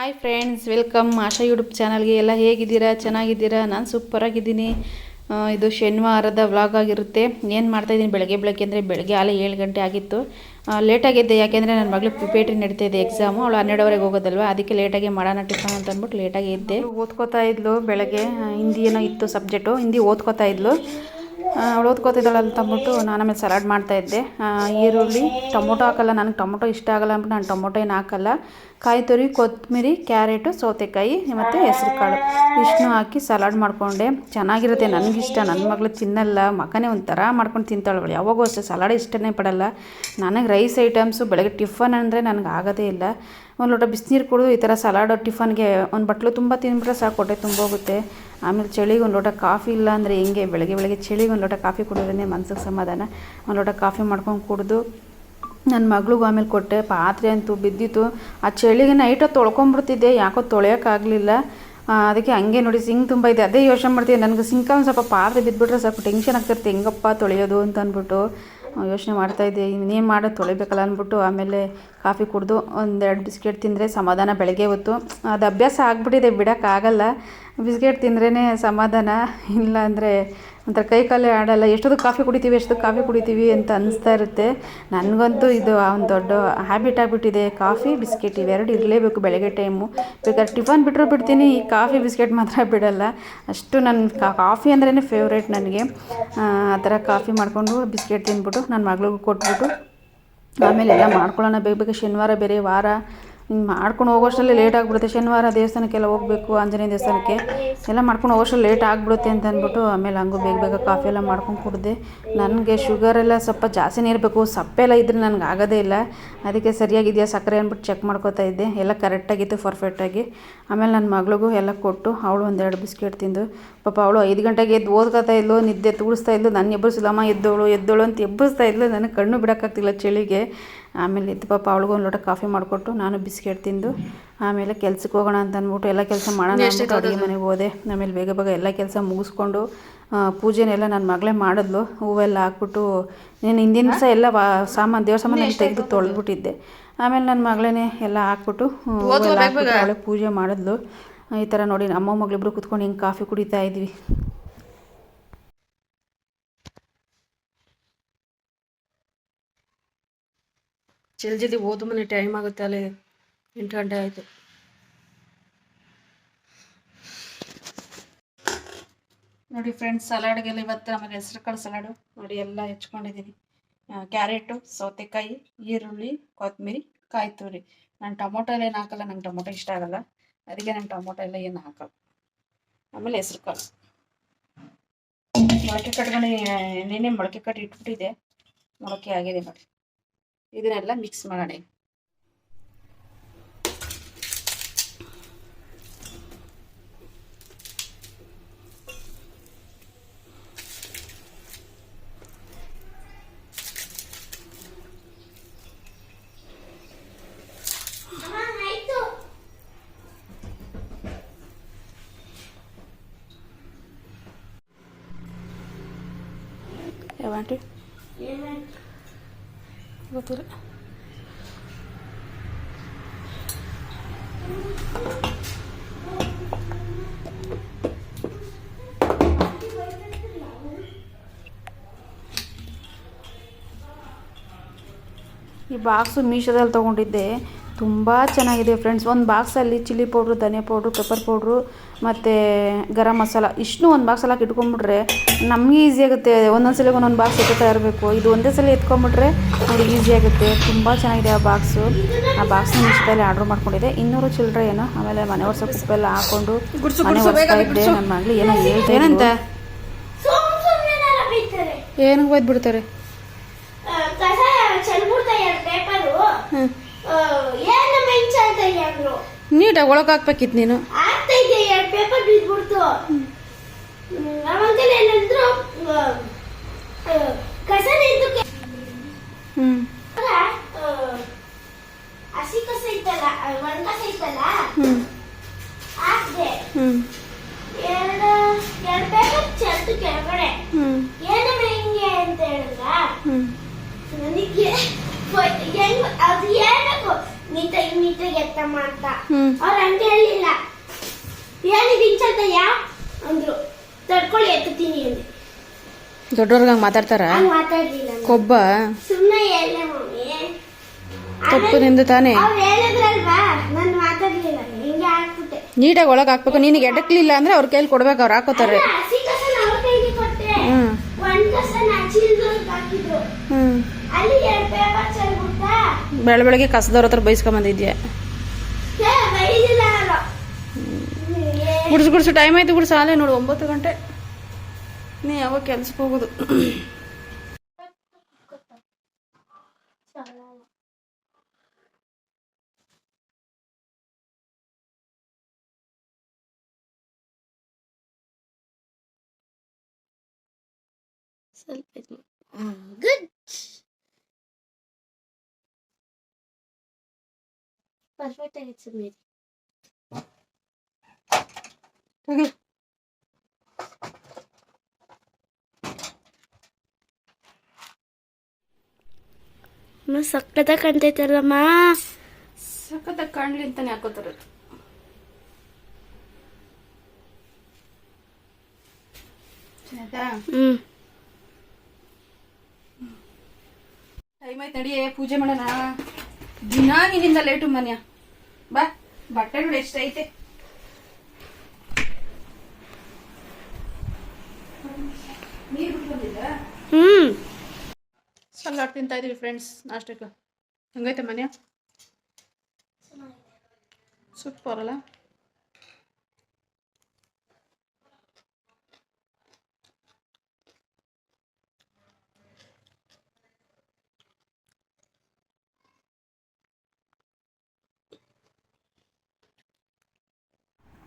Hi friends, welcome ಆಶಾ YouTube ಚಾನಲ್ಗೆ. ಎಲ್ಲ ಹೇಗಿದ್ದೀರಾ? ಚೆನ್ನಾಗಿದ್ದೀರಾ? ನಾನು ಸೂಪರಾಗಿದ್ದೀನಿ. ಇದು ಶನಿವಾರದ ವ್ಲಾಗ್ ಆಗಿರುತ್ತೆ. ಏನು ಮಾಡ್ತಾಯಿದ್ದೀನಿ ಬೆಳಗ್ಗೆ ಅಂದರೆ ಬೆಳಗ್ಗೆ 7 ಗಂಟೆ ಆಗಿತ್ತು. ಲೇಟಾಗಿದ್ದೆ, ಯಾಕೆಂದರೆ ನನ್ನ ಮಗಳು ಪ್ರಿಪೇಟ್ರಿ ನಡೀತಾ ಇದೆ ಎಕ್ಸಾಮು. ಅವಳು 12ವರೆಗೆ ಹೋಗೋದಲ್ವ, ಅದಕ್ಕೆ ಲೇಟಾಗಿ ಮಾಡೋಣ ಟಿಫನ್ ಅಂತ ಅಂದ್ಬಿಟ್ಟು ಲೇಟಾಗಿ ಇದ್ದೆ. ಓದ್ಕೋತಾ ಇದ್ಲು ಬೆಳಗ್ಗೆ. ಹಿಂದಿ ಏನೋ ಇತ್ತು ಸಬ್ಜೆಕ್ಟು, ಹಿಂದಿ ಓದ್ಕೋತಾ ಇದ್ಲು. ಅವಳು ಓದ್ಕೋತಿದ್ದಾಳೆ ಅಂತ ಅಂದ್ಬಿಟ್ಟು ನಾನು ಆಮೇಲೆ ಸಲಾಡ್ ಮಾಡ್ತಾಯಿದ್ದೆ. ಈರುಳ್ಳಿ ಟೊಮೊಟೊ ಹಾಕಲ್ಲ, ನನಗೆ ಟೊಮೊಟೊ ಇಷ್ಟ ಆಗಲ್ಲ ಅಂದ್ಬಿಟ್ಟು ನಾನು ಟೊಮೊಟೊ ಏನು ಹಾಕಲ್ಲ. ಕಾಯಿ ತುರಿ, ಕೊತ್ತಂಬರಿ, ಕ್ಯಾರೆಟು, ಸೌತೆಕಾಯಿ ಮತ್ತು ಹೆಸ್ರು ಕಾಳು ಇಷ್ಟನ್ನು ಹಾಕಿ ಸಲಾಡ್ ಮಾಡಿಕೊಂಡೆ. ಚೆನ್ನಾಗಿರುತ್ತೆ, ನನಗಿಷ್ಟ. ನನ್ನ ಮಗಳು ತಿನ್ನಲ್ಲ, ಮಕ್ಕನೇ ಒಂಥರ ಮಾಡ್ಕೊಂಡು ತಿಂತಾಳು. ಯಾವಾಗೂ ಅಷ್ಟೇ ಸಲಾಡ್ ಇಷ್ಟನೇ ಪಡಲ್ಲ. ನನಗೆ ರೈಸ್ ಐಟಮ್ಸು ಬೆಳಗ್ಗೆ ಟಿಫನ್ ಅಂದರೆ ನನಗೆ ಆಗೋದೇ ಇಲ್ಲ. ಒಂದು ಲೋಟ ಬಿಸಿನೀರು ಕುಡಿದು ಈ ಥರ ಸಲಾಡು ಟಿಫನ್ಗೆ ಒಂದು ಬಟ್ಲು ತುಂಬ ತಿಂದ್ಬಿಟ್ರೆ ಸಾಕು, ಹೊಟ್ಟೆ ತುಂಬೋಗುತ್ತೆ. ಆಮೇಲೆ ಚಳಿಗೆ ಒಂದು ಲೋಟ ಕಾಫಿ ಇಲ್ಲ ಅಂದರೆ ಹೆಂಗೆ, ಬೆಳಗ್ಗೆ ಚಳಿಗೆ ಒಂದು ಲೋಟ ಕಾಫಿ ಕುಡಿದ್ರೇ ಮನ್ಸಿಗೆ ಸಮಾಧಾನ. ಒಂದು ಲೋಟ ಕಾಫಿ ಮಾಡ್ಕೊಂಡು ಕುಡಿದು ನನ್ನ ಮಗಳಿಗೂ ಆಮೇಲೆ ಕೊಟ್ಟೆ. ಪಾತ್ರೆ ಅಂತೂ ಬಿದ್ದಿತ್ತು. ಆ ಚಳಿಗೆ ನೈಟು ತೊಳ್ಕೊಂಬಿಡ್ತಿದ್ದೆ, ಯಾಕೋ ತೊಳೆಯೋಕ್ಕಾಗಲಿಲ್ಲ. ಅದಕ್ಕೆ ಹಂಗೆ ನೋಡಿ ಸಿಂಕ್ ತುಂಬ ಇದೆ. ಅದೇ ಯೋಚನೆ ಮಾಡ್ತೀನಿ, ನನಗೆ ಸಿಂಕಲ್ಲಿ ಸ್ವಲ್ಪ ಪಾತ್ರೆ ಬಿದ್ದುಬಿಟ್ರೆ ಸ್ವಲ್ಪ ಟೆನ್ಷನ್ ಆಗ್ತಿರ್ತೆ, ಹೆಂಗಪ್ಪ ತೊಳೆಯೋದು ಅಂತ ಅಂದ್ಬಿಟ್ಟು ಯೋಚನೆ ಮಾಡ್ತಾಯಿದ್ದೆ. ಇನ್ನೇನು ಮಾಡೋದು, ತೊಳಿಬೇಕಲ್ಲ ಅಂದ್ಬಿಟ್ಟು ಆಮೇಲೆ ಕಾಫಿ ಕುಡಿದು 1-2 ಬಿಸ್ಕೆಟ್ ತಿಂದರೆ ಸಮಾಧಾನ. ಬೆಳಗ್ಗೆ ಹೊತ್ತು ಅದು ಅಭ್ಯಾಸ ಆಗಿಬಿಟ್ಟಿದೆ, ಬಿಡೋಕ್ಕಾಗಲ್ಲ. ಬಿಸ್ಕೆಟ್ ತಿಂದ್ರೇ ಸಮಾಧಾನ, ಇಲ್ಲ ಅಂದರೆ ಒಂಥರ ಕೈ ಕಾಲೇ ಆಡಲ್ಲ. ಎಷ್ಟೊತ್ತಿಗೆ ಕಾಫಿ ಕುಡಿತೀವಿ ಅಂತ ಅನ್ನಿಸ್ತಾ ಇರುತ್ತೆ. ನನಗಂತೂ ಇದು ಒಂದು ದೊಡ್ಡ ಹ್ಯಾಬಿಟ್ ಆಗಿಬಿಟ್ಟಿದೆ. ಕಾಫಿ ಬಿಸ್ಕೆಟ್ ಇವೆರಡು ಇರಲೇಬೇಕು ಬೆಳಗ್ಗೆ ಟೈಮು. ಬೇಕಾದ್ರೆ ಟಿಫನ್ ಬಿಟ್ಟರು ಬಿಡ್ತೀನಿ, ಈ ಕಾಫಿ ಬಿಸ್ಕೆಟ್ ಮಾತ್ರ ಬಿಡಲ್ಲ. ಅಷ್ಟು ನನ್ನ ಕಾಫಿ ಅಂದ್ರೇ ಫೇವ್ರೇಟ್ ನನಗೆ. ಆ ಥರ ಕಾಫಿ ಮಾಡಿಕೊಂಡು ಬಿಸ್ಕೆಟ್ ತಿಂದ್ಬಿಟ್ಟು ನನ್ನ ಮಗಳಿಗೂ ಕೊಟ್ಬಿಟ್ಟು ಆಮೇಲೆ ಎಲ್ಲ ಮಾಡ್ಕೊಳ್ಳೋಣ ಬೇಗ. ಶನಿವಾರ ಬೇರೆ ವಾರ, ಮಾಡ್ಕೊಂಡು ಹೋಗೋಷ್ಟರಲ್ಲಿ ಲೇಟ್ ಆಗಿಬಿಡುತ್ತೆ. ಶನಿವಾರ ದೇವಸ್ಥಾನಕ್ಕೆಲ್ಲ ಹೋಗಬೇಕು, ಆಂಜನೇಯ ದೇವಸ್ಥಾನಕ್ಕೆ ಎಲ್ಲ ಮಾಡ್ಕೊಂಡು ಹೋಗೋಷ್ಟರಲ್ಲಿ ಲೇಟ್ ಆಗಿಬಿಡುತ್ತೆ ಅಂತ ಅಂದ್ಬಿಟ್ಟು ಆಮೇಲೆ ಹಂಗೂ ಬೇಗ ಕಾಫಿ ಎಲ್ಲ ಮಾಡ್ಕೊಂಡು ಕುಡಿದೆ. ನನಗೆ ಶುಗರೆಲ್ಲ ಸ್ವಲ್ಪ ಜಾಸ್ತಿನೇ ಇರಬೇಕು, ಸಪ್ಪೆಲ್ಲ ಇದ್ದರೆ ನನಗೆ ಆಗೋದೇ ಇಲ್ಲ. ಅದಕ್ಕೆ ಸರಿಯಾಗಿದೆಯಾ ಸಕ್ಕರೆ ಅಂದ್ಬಿಟ್ಟು ಚೆಕ್ ಮಾಡ್ಕೋತಾ ಇದ್ದೆ. ಎಲ್ಲ ಕರೆಕ್ಟಾಗಿತ್ತು, ಪರ್ಫೆಕ್ಟಾಗಿ. ಆಮೇಲೆ ನನ್ನ ಮಗಳಿಗೂ ಎಲ್ಲ ಕೊಟ್ಟು ಅವಳು 1-2 ಬಿಸ್ಕೆಟ್ ತಿಂದು, ಪಾಪ ಅವಳು 5 ಗಂಟೆಗೆ ಎದ್ದು ಓದ್ಕೋತಾ ಇದ್ಲು, ನಿದ್ದೆ ತೂಡಿಸ್ತಾ ಇದ್ಲು. ನಾನು ಎಬ್ಬರಿಸಿಲ್ಲಮ್ಮ, ಎದ್ದೋಳು ಅಂತ ಎಬ್ಬರಿಸ್ತಾ ಇದ್ಲು. ನನಗೆ ಕಣ್ಣು ಬಿಡೋಕ್ಕಾಗ್ತಿಲ್ಲ ಚಳಿಗೆ. ಆಮೇಲೆ ಇದ್ದು ಪಾಪ ಅವಳಿಗೂ ಒಂದು ಲೋಟ ಕಾಫಿ ಮಾಡಿಕೊಟ್ಟು ನಾನು ಬಿಸ್ಕೆಟ್ ತಿಂದು ಆಮೇಲೆ ಕೆಲ್ಸಕ್ಕೆ ಹೋಗೋಣ ಅಂತ ಅಂದ್ಬಿಟ್ಟು ಎಲ್ಲ ಕೆಲಸ ಮಾಡೋಣ ಅಂದ್ಬಿಟ್ಟು ಅಡುಗೆ ಮನೆಗೆ ಹೋದೆ. ಆಮೇಲೆ ಬೇಗ ಎಲ್ಲ ಕೆಲಸ ಮುಗಿಸ್ಕೊಂಡು ಪೂಜೆನೆಲ್ಲ ನನ್ನ ಮಗಳೇ ಮಾಡಿದ್ಲು. ಹೂವೆಲ್ಲ ಹಾಕ್ಬಿಟ್ಟು ನೀನು ಹಿಂದಿನ ದಿವಸ ಎಲ್ಲ ದೇವ್ರ ಸಾಮಾನು ತೆಗೆದು ತೊಳೆದ್ಬಿಟ್ಟಿದ್ದೆ. ಆಮೇಲೆ ನನ್ನ ಮಗಳೇ ಎಲ್ಲ ಹಾಕ್ಬಿಟ್ಟು ಅವಳೆ ಪೂಜೆ ಮಾಡಿದ್ಲು. ಈ ಥರ ನೋಡಿ ಅಮ್ಮ ಮಗಳಿಬ್ರು ಕೂತ್ಕೊಂಡು ಹಿಂಗೆ ಕಾಫಿ ಕುಡಿತಾ ಇದ್ವಿ. ಜಲ್ದಿ ಓದು ಮನೆ ಟೈಮ್ ಆಗುತ್ತೆ, ಅಲ್ಲಿ 8 ಗಂಟೆ ಆಯಿತು. ನೋಡಿ ಫ್ರೆಂಡ್ಸ್, ಸಲಾಡ್ಗೆಲ್ಲ ಇವತ್ತು ಆಮೇಲೆ ಹೆಸ್ರು ಕಾಳು ಸಲಾಡು ನೋಡಿ ಎಲ್ಲ ಹೆಚ್ಕೊಂಡಿದ್ದೀನಿ. ಕ್ಯಾರೆಟು, ಸೌತೆಕಾಯಿ, ಈರುಳ್ಳಿ, ಕೊತ್ತಂಬರಿ, ಕಾಯಿ ತುರಿ. ನಾನು ಟೊಮೊಟೊ ಎಲ್ಲ ಏನು ಹಾಕಲ್ಲ, ನಂಗೆ ಟೊಮೊಟೊ ಇಷ್ಟ ಆಗಲ್ಲ. ಅದಕ್ಕೆ ನಾನು ಟೊಮೊಟೊ ಎಲ್ಲ ಏನು ಹಾಕಲ್ಲ. ಆಮೇಲೆ ಹೆಸ್ರು ಕಾಳು ಮೊಳಕೆ ಕಟ್ಕೊಂಡು ನೆನ್ನೆ ಮೊಳಕೆ ಕಟ್ಟಿ ಇಟ್ಬಿಟ್ಟಿದೆ, ಮೊಳಕೆ ಆಗಿದೆ ನೋಡಿ. ಇದನ್ನೆಲ್ಲ ಮಿಕ್ಸ್ ಮಾಡೋಣ. ಯಾವಂಟಿ ಗೊತ್ತಿಲ್ಲ. ಈ ಬಾಕ್ಸು ಮೀಶೋದಲ್ಲಿ ತೊಗೊಂಡಿದ್ದೆ, ತುಂಬ ಚೆನ್ನಾಗಿದೆ ಫ್ರೆಂಡ್ಸ್. ಒಂದು ಬಾಕ್ಸಲ್ಲಿ ಚಿಲ್ಲಿ ಪೌಡ್ರು, ಧನಿಯಾ ಪೌಡ್ರು, ಪೆಪ್ಪರ್ ಪೌಡ್ರು ಮತ್ತು ಗರಂ ಮಸಾಲ ಇಷ್ಟು ಒಂದು ಬಾಕ್ಸಲ್ಲಿ ಹಾಕಿ ಇಟ್ಕೊಂಡ್ಬಿಟ್ರೆ ನಮಗೆ ಈಸಿ ಆಗುತ್ತೆ. ಒಂದೊಂದ್ಸಲ ಒಂದೊಂದು ಬಾಕ್ಸ್ ಎತ್ಕೊತಾ ಇರಬೇಕು. ಇದು ಒಂದೇ ಸಲ ಎತ್ಕೊಂಡ್ಬಿಟ್ರೆ ನೋಡಿ ಈಸಿ ಆಗುತ್ತೆ. ತುಂಬ ಚೆನ್ನಾಗಿದೆ ಆ ಬಾಕ್ಸು. ಆ ಬಾಕ್ಸ್ನ ಮೀಶೋದಲ್ಲಿ ಆರ್ಡ್ರ್ ಮಾಡ್ಕೊಂಡಿದ್ದೆ, 200 ಚಿಲ್ಲರೆ ಏನೋ. ಆಮೇಲೆ ಮನೆ ವರ್ಷ ಉಪ್ಪೆಲ್ಲ ಹಾಕ್ಕೊಂಡು ಮನೆ ಒರೆಸ್ತಾ ಇದ್ದೆ. ನನ್ನ ಮಗಳು ಏನೋ ಹೇಳ್ತೇನಂತ, ಏನಕ್ಕೆ ಹೋಯ್ತು ನೀಟಾಗಿ ಒಳಗೆ ಹಾಕ್ಬೇಕಿತ್ತು ನೀನು. ಹಸಿ ಕಸ ಇತ್ತಲ್ಲ, ಒಣ ಕಸ ಇತ್ತಲ್ಲ, ಎರಡು ಪೇಪರ್ ಚೆಲ್ತು ಕೆಳಗಡೆ. ಏನಮ್ಮ ಹೆಂಗೆ ಅಂತ ಹೇಳಿದ್ರ ನನಗೆ ಅದು ಹೇಳ್ಬೇಕು, ನೀಟಾಗಿ ಆಯ್ತಮ್ಮ ಅಂತ ಹ್ಮ್. ಅವ್ರ ಹಂಗೆ ಹೇಳಿಲ್ಲ. ಹೇಳಿದ್ ಇಂಚತಯ್ಯ ಅಂದ್ರು. ತಡ್ಕೊಳ್ಳಿ ಎತ್ತೀನಿ ಅಂದೆ. ದೊಡ್ಡವ್ರಿಗೆ ಹಂಗೆ ಮಾತಾಡ್ತಾರ? ಹಂಗ್ ಮಾತಾಡ್ಲಿಲ್ಲ ನಾನು. ಕೊಬ್ಬ ಸುಮ್ನೆ ಹೇಳ್ದೆ ಮಮ್ಮಿ. ತಪ್ಪು ನಿಂದು ತಾನೇ. ಅವ್ರು ಹೇಳಿದ್ರಲ್ವಾ ನಾನು ಮಾತಾಡ್ಲಿಲ್ಲ, ಹಿಂಗೆ ಹಾಕ್ಬಿಟ್ಟೆ. ನೀಟಾಗಿ ಒಳಗೆ ಹಾಕ್ಬೇಕು. ನಿನಗೆ ಎಡಕ್ಲಿಲ್ಲ ಅಂದ್ರೆ ಅವ್ರ ಕೈಲಿ ಕೊಡ್ಬೇಕು, ಅವ್ರು ಹಾಕೋತಾರೆ. ಅಲ್ಲ, ಹಸಿ ಕಸನ ಅವ್ರ ಕೈಗೆ ಕೊಟ್ಟೆ. ಹ್ಮ್. ಒಂದ್ ಕಸನ ಚೀಲದೊಳಗೆ ಹಾಕಿದ್ರು. ಹ್ಮ್. ಅಲ್ಲಿ 2 ಪೇಪರ್ ಚೆಲ್ಬಿಟ್ಟ. ಬೆಳಗ್ಗೆ ಕಸದವ್ರ ಹತ್ರ ಬೈಸ್ಕೊಂಬಂದಿದ್ಯಾ? ಬೈದಿಲ್ಲ ಅವರು. ಗುಡ್ಸು ಟೈಮ್ ಆಯ್ತು, ಗುಡ್ಸು ಸಾಲೆ ನೋಡು 9 ಗಂಟೆ. ನೀ ಯಾವಾಗ ಕೆಲ್ಸಕ್ಕೆ ಹೋಗೋದು? ಸ್ವಲ್ಪ ಗುಡ್. ಪರ್ಫೆಕ್ಟ್ ಆಗಿತ್ತು ಸುಮ್ಮನೆ. ಸಕ್ಕತ್ತಾಗಿ ಕಾಣ್ತೈತಲ್ಲಮ್ಮ. ಸಖತ್ತಾಗಿ ಕಾಣ್ಲಿ ಅಂತಾನೆ ಹಾಕೋತಾರೆ. ಹ್ಮ್. ಟೈಮ್ ಆಯ್ತು, ನಡಿಯೇ ಪೂಜೆ ಮಾಡೋಣ. ದಿನ ನಿನ್ನಿಂದ ಲೇಟು ಮನ್ಯ. ಬಾ, ಬಟ್ಟೆ ನೋಡಿ ಎಷ್ಟೈತೆ. ನೀರು ಬಿಟ್ಕೊಂಡಿದ್ದ? ಹ್ಮ್. ಸಲಾಡ್ ತಿಂತಾ ಇದೀವಿ ಫ್ರೆಂಡ್ಸ್ ನಾಷ್ಟಕ್ಕೆ. ಹೆಂಗೈತೆ ಮನ್ಯ? ಸೂಪರ್ ಅಲ್ಲ?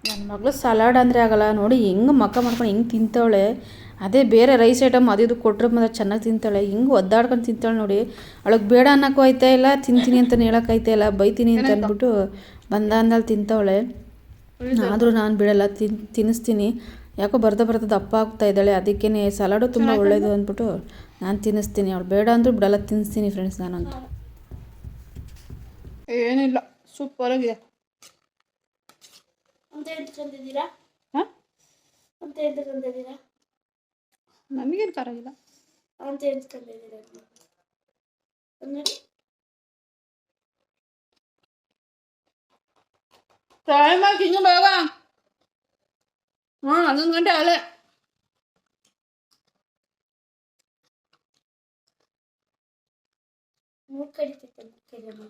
ನನ್ನ ಮಗಳು ಸಲಾಡ್ ಅಂದರೆ ಆಗಲ್ಲ ನೋಡಿ, ಹೆಂಗೆ ಮಕ್ಕ ಮಾಡ್ಕೊಂಡು ಹೆಂಗೆ ತಿಂತಾವಳೆ. ಅದೇ ಬೇರೆ ರೈಸ್ ಐಟಮ್ ಅದು ಇದು ಕೊಟ್ಟರೆ ಮಾತ್ರ ಚೆನ್ನಾಗಿ ತಿಂತಾಳೆ. ಹಿಂಗೆ ಒದ್ದಾಡ್ಕೊಂಡು ತಿಂತಾಳೆ ನೋಡಿ. ಅವಳಿಗೆ ಬೇಡ ಅನ್ನೋಕ್ಕೂ ಆಯ್ತಾ ಇಲ್ಲ, ತಿಂತೀನಿ ಅಂತ ಹೇಳೋಕ್ಕಾಯ್ತಾ ಇಲ್ಲ. ಬೈತೀನಿ ಅಂತ ಅಂದ್ಬಿಟ್ಟು ಅಂದಲ್ಲಿ ತಿಂತಾವಳೆ. ಆದರೂ ನಾನು ಬಿಡಲ್ಲ, ತಿನ್ನಿಸ್ತೀನಿ. ಯಾಕೋ ಬರ್ತಾ ದಪ್ಪ ಆಗ್ತಾ ಇದ್ದಾಳೆ. ಅದಕ್ಕೇ ಸಲಾಡು ತುಂಬ ಒಳ್ಳೆಯದು ಅಂದ್ಬಿಟ್ಟು ನಾನು ತಿನ್ನಿಸ್ತೀನಿ. ಅವಳು ಬೇಡ ಅಂದರೂ ಬಿಡಲ್ಲ, ತಿನ್ನಿಸ್ತೀನಿ ಫ್ರೆಂಡ್ಸ್ ನಾನಂತೂ. ಏನಿಲ್ಲ, ಸೂಪರಾಗಿದೆ. ಅಂತ ಎಂತ್ಕೊಂಡಿದ್ದೀರಾ? ಹಾಂ, ಅಂತ ಎಂತ್ಕೊಂಡಿದ್ದೀರಾ? ನಮಗೇನು ಕಾರಾಗಿಲ್ಲ ಅಂತ ಎಂತ್ಕೊಂಡಿದ್ದೀರಾ ನೋಡಿ. ಟೈಮ್ ಆಗಿ ಇನ್ನು ಬೇಗ. 11 ಗಂಟೆ ಅಲ್ಲೇ. ಮೂಗ್ ಕಡಿತೈತೆ ಮುಖ್ಯದಮ್ಮ.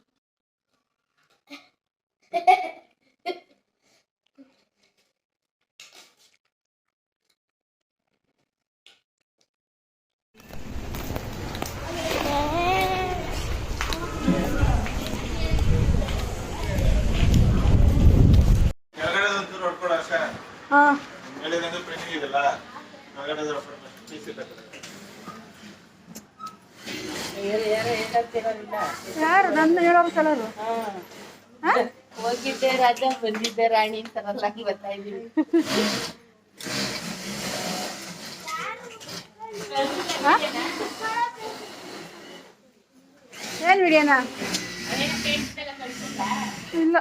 ಯಾರು ನನ್ನ ಹೇಳೋರು ಕೆಲವರು ಹೋಗಿದ್ದೆ ರಾಜ ಬಂದಿದ್ದೆ ರಾಣಿ ಅಂತಾರಲ್ಲ, ಬರ್ತಾ ಇದೀವಿ. ಏನು ವಿಡಿಯೋನ? ಇಲ್ಲ,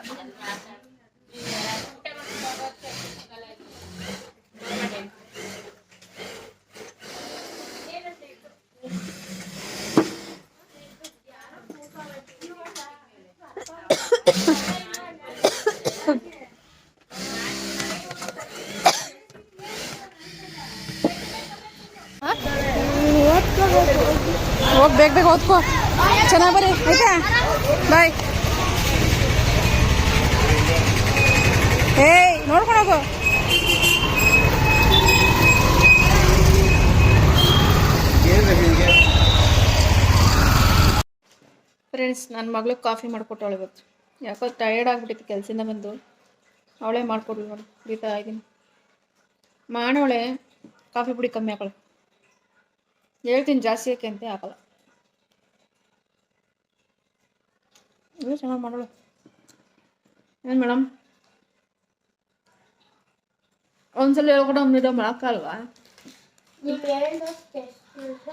ಹೋಗಿ ಬೇಗ ಓದ್ಕೋ. ಚೆನ್ನಾಗಿ ಬರೀ ಆಯ್ತಾ? ಬಾಯ್. ಏಯ್ ನೋಡ್ಕೊಳೋಗು. ಫ್ರೆಂಡ್ಸ್, ನನ್ನ ಮಗಳಿಗೆ ಕಾಫಿ ಮಾಡಿಕೊಟ್ಟವಳು ಇವತ್ತು. ಯಾಕೋ ಟಯರ್ಡ್ ಆಗಿಬಿಟ್ಟಿತ್ತು ಕೆಲಸದಿಂದ ಬಂದು. ಅವಳೇ ಮಾಡಿಕೊಡ್ಲಿ ನೋಡಿ, ಕುಡಿತಾ ಇದ್ದೀನಿ. ಮಾಡೋಳೆ ಕಾಫಿ ಪುಡಿ ಕಮ್ಮಿ ಹಾಕೊಳ್ಳಿ ಹೇಳ್ತೀನಿ, ಜಾಸ್ತಿ ಯಾಕೆ ಅಂತ ಹಾಕಲ್ಲ. ಇದು ಚೆನ್ನಾಗಿ ಮಾಡೋಳು. ಏನು ಮೇಡಮ್, ಒಂದ್ಸಲ ಹೇಳ್ಕೊಟ್ಟು ಒಂದಿದ ಮಾಡೋಕ್ಕಲ್ವಾ? ನೀವು ಹೇಳಿದಷ್ಟು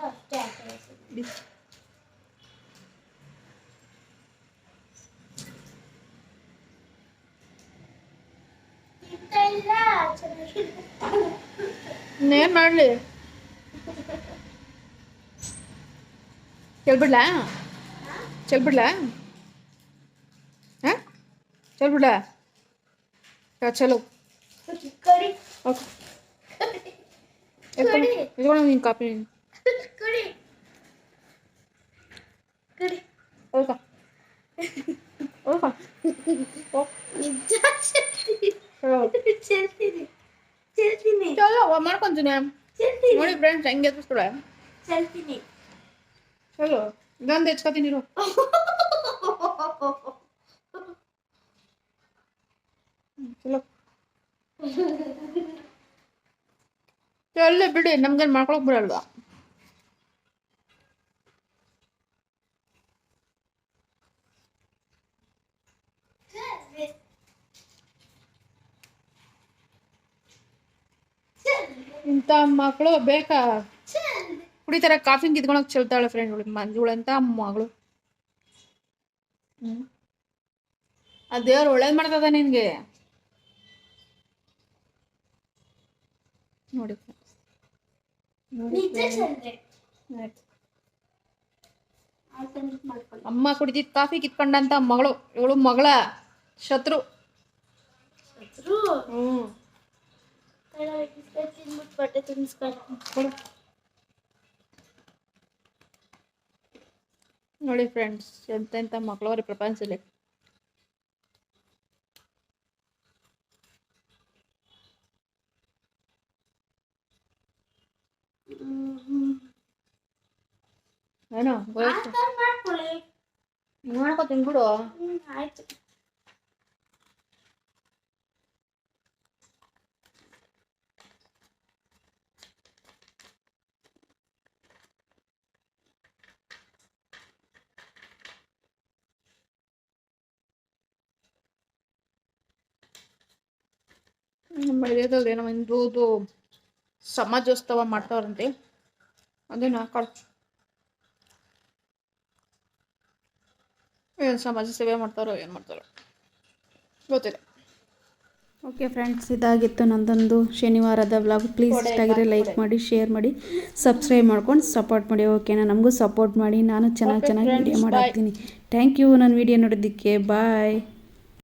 ಅಷ್ಟೇ ಹಾಕಿ. ಚೆನ್ನಾಗಿದೆ. ಇನ್ನೇನು ಮಾಡಲಿ ಚೆಲ್ಬಿಡ್ಲಾ ಚೆಲ್ಬಿಡ್ಲಾ ಹಾಂ ಚೆಲ್ಬಿಡ್ಲಾ ಚಲೋ ಕಡಿ ಓಕೆ ಕಡಿ ಇದ್ಕೊಳ್ಳ ನೀನು ಕಾಪಿ ಕಡಿ ಕಡಿ ಹೋಗ ಹೋಗ ನಿಜ ಚೆಲ್ತೀನಿ ಚೆಲ್ತೀನಿ ಚಲೋ ಮಾಡ್ಕೊಂತೀನಿ ಚೆಲ್ತೀನಿ ನೋಡಿ ಫ್ರೆಂಡ್ಸ್ ಹೆಂಗೆ ಎತ್ತಿಸ್ಕೊಳೆ ಚೆಲ್ತೀನಿ ಚಲೋ ಇದೊಂದು ಹೆಚ್ಕೊತೀನಿ ಇರು ಚಲೋ ಚಲ್ಲ ಬಿಡಿ ನಮ್ಗೇನು ಮಾಡ್ಕೊಳಕ್ ಬಿಡಲ್ವಾ ಇಂಥ ಮಕ್ಕಳು ಬೇಕಾ ಕುಡಿತಾರ ಕಾಫಿ ಕಿತ್ಕೊಳಕ್ ಚೆಲ್ತಾಳೆ ಫ್ರೆಂಡ್ ಮಂಜುಳಂತ ಮಗಳು ಆ ದೇವ್ರು ಒಳ್ಳೇದು ಮಾಡ್ತದ ನಿನ್ಗೆ ನೋಡಿ ನಿಜ ಚಂದ್ರೆ ಅಮ್ಮ ಕುಡಿದಿದ್ ಕಾಫಿ ಕಿತ್ಕೊಂಡಂತ ಮಗಳು ಇವಳು ಮಗಳ ಶತ್ರು ತಿನ್ಬಿಟ್ಟು ಬಟ್ಟೆ ತಿನ್ಸ್ಕೊಂಡು ಕೊಡು. ನೋಡಿ ಫ್ರೆಂಡ್ಸ್ ಎಂತೆಂಥ ಮಕ್ಕಳವ್ರಿ ಪ್ರಪಂಚದಲ್ಲಿ ಏನೋ ಮಾಡ್ಕೊಳ್ಳಿ ಮಾಡ್ಕೊತೀನಿ ಬಿಡು ಆಯ್ತು ನಮ್ಮ ಬೆಳೆಯೋದ್ರಲ್ಲಿ ಏನೋ ಒಂದು ಸಮಾಜೋತ್ಸವ ಮಾಡ್ತಾವ್ರಂತೆ ಅದನ್ನ ಏನು ಸಮಾಜ ಸೇವೆ ಮಾಡ್ತಾರೋ ಏನು ಮಾಡ್ತಾರೋ ಗೊತ್ತಿಲ್ಲ ಓಕೆ ಫ್ರೆಂಡ್ಸ್ ಇದಾಗಿತ್ತು ನಂದೊಂದು ಶನಿವಾರದ ವ್ಲಾಗ್ ಪ್ಲೀಸ್ ಇಷ್ಟ ಆಗಿದ್ರೆ ಲೈಕ್ ಮಾಡಿ ಶೇರ್ ಮಾಡಿ ಸಬ್ಸ್ಕ್ರೈಬ್ ಮಾಡ್ಕೊಂಡು ಸಪೋರ್ಟ್ ಮಾಡಿ ಓಕೆನಾ ನಮಗೂ ಸಪೋರ್ಟ್ ಮಾಡಿ ನಾನು ಚೆನ್ನಾಗಿ ವಿಡಿಯೋ ಮಾಡಾಕ್ತೀನಿ ಥ್ಯಾಂಕ್ ಯು ನನ್ನ ವಿಡಿಯೋ ನೋಡೋದಕ್ಕೆ ಬಾಯ್